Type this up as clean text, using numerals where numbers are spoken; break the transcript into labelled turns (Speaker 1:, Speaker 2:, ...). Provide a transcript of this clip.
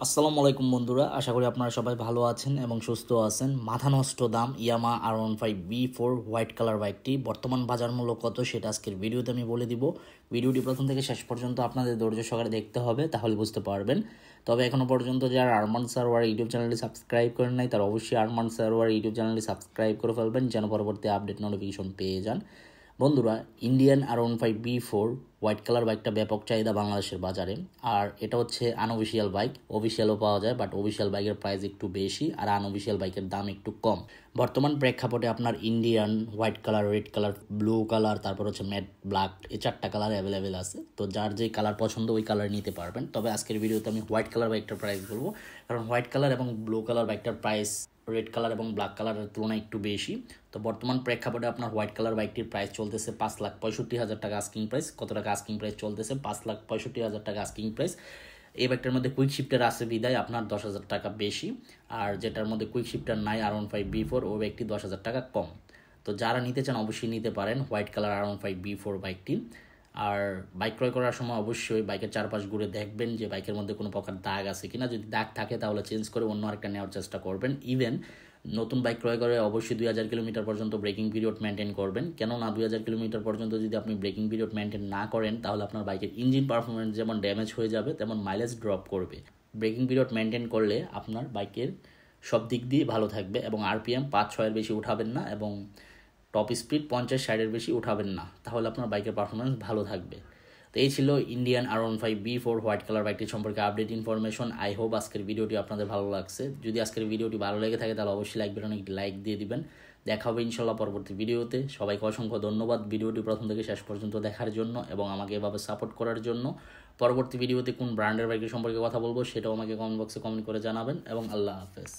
Speaker 1: আসসালামু আলাইকুম বন্ধুরা, আশা করি আপনারা সবাই ভালো আছেন এবং সুস্থ আছেন। মাথা নষ্ট দাম ইয়ামা R15B4 হোয়াইট কালার বাইকটি বর্তমান বাজার মূল্য কত সেটা আজকের ভিডিওতে আমি বলে দিব। ভিডিওটি প্রথম থেকে শেষ পর্যন্ত আপনাদের ধৈর্য সহকারে দেখতে হবে, তাহলে বুঝতে পারবেন। তবে এখনও পর্যন্ত যারা আরমান সারোয়ার ইউটিউব চ্যানেলটি সাবস্ক্রাইব করেন নাই তারা অবশ্যই আরমান সারোয়ার ইউটিউব চ্যানেলটি সাবস্ক্রাইব করে ফেলবেন, যেন পরবর্তী আপডেট নোটিফিকেশন পেয়ে যান। বন্ধুরা, ইন্ডিয়ান R15B4 হোয়াইট কালার বাইকটা ব্যাপক চাহিদা বাংলাদেশের বাজারে। আর এটা হচ্ছে আনঅফিসিয়াল বাইক, অফিসিয়ালও পাওয়া যায়, বাট অফিসিয়াল বাইকের প্রাইস একটু বেশি আর আনঅফিসিয়াল বাইকের দাম একটু কম। বর্তমান প্রেক্ষাপটে আপনার Indian white colour, red colour, blue colour, তারপর হচ্ছে ম্যাট ব্ল্যাক, এই চারটা কালার অ্যাভেলেবেল আছে। তো যার যে কালার পছন্দ ওই কালার নিতে পারবেন। তবে আজকের ভিডিওতে আমি হোয়াইট কালার বাইকটার প্রাইস বলবো, কারণ হোয়াইট কালার এবং ব্লু কালার বাইকটার প্রাইস রেড কালার এবং ব্ল্যাক কালারের তুলনায় একটু বেশি। তো বর্তমান প্রেক্ষাপটে আপনার হোয়াইট কালার বাইকটির প্রাইস চলতেছে 5,65,000 টাকা আস্কিং প্রাইস। কত টাকা আস্কিং প্রাইস চলতেছে? 5,65,000 টাকা আস্কিং প্রাইস। এই বাইকটার মধ্যে কুইক শিফটার আছে বিদায় আপনার 10,000 টাকা বেশি, আর যেটার মধ্যে কুইক শিফটার নাই R15B4 ওই বাইকটি 10,000 টাকা কম। তো যারা নিতে চান অবশ্যই নিতে পারেন হোয়াইট কালার R15B4 বাইকটি। আর বাইক ক্রয় করার সময় অবশ্যই বাইকের চারপাশ ঘুরে দেখবেন যে বাইকের মধ্যে কোনো প্রকার দাগ আছে কিনা। যদি দাগ থাকে তাহলে চেঞ্জ করে অন্য আরেকটা নেওয়ার চেষ্টা করবেন। ইভেন নতুন বাইক ক্রয় করে অবশ্যই 2,000 কিলোমিটার পর্যন্ত ব্রেকিং পিরিয়ড মেনটেন করবেন। কেননা 2,000 কিলোমিটার পর্যন্ত যদি আপনি ব্রেকিং পিরিয়ড মেনটেন না করেন তাহলে আপনার বাইকের ইঞ্জিন পারফরমেন্স যেমন ড্যামেজ হয়ে যাবে তেমন মাইলেজ ড্রপ করবে। ব্রেকিং পিরিয়ড মেনটেন করলে আপনার বাইকের সব দিক দিয়ে ভালো থাকবে এবং আরপিএম 5-6-এর বেশি উঠাবেন না এবং টপ স্পিড 50-60-এর বেশি উঠাবেন না, তাহলে আপনার বাইকের পারফরমেন্স ভালো থাকবে। তো এই ছিল ইন্ডিয়ান R15B4 হোয়াইট কালার বাইকটি সম্পর্কে আপডেট ইনফরমেশন। আই হোপ আজকের ভিডিওটি আপনাদের ভালো লাগছে। যদি আজকের ভিডিওটি ভালো লেগে থাকে তাহলে অবশ্যই লাইক বাটনে একটি লাইক দিয়ে দিবেন। দেখা হবে ইনশাল্লাহ পরবর্তী ভিডিওতে। সবাইকে অসংখ্য ধন্যবাদ ভিডিওটি প্রথম থেকে শেষ পর্যন্ত দেখার জন্য এবং আমাকে এভাবে সাপোর্ট করার জন্য। পরবর্তী ভিডিওতে কোন ব্র্যান্ডের বাইকের সম্পর্কে কথা বলবো সেটাও আমাকে কমেন্ট বক্সে কমেন্ট করে জানাবেন এবং আল্লাহ হাফেজ।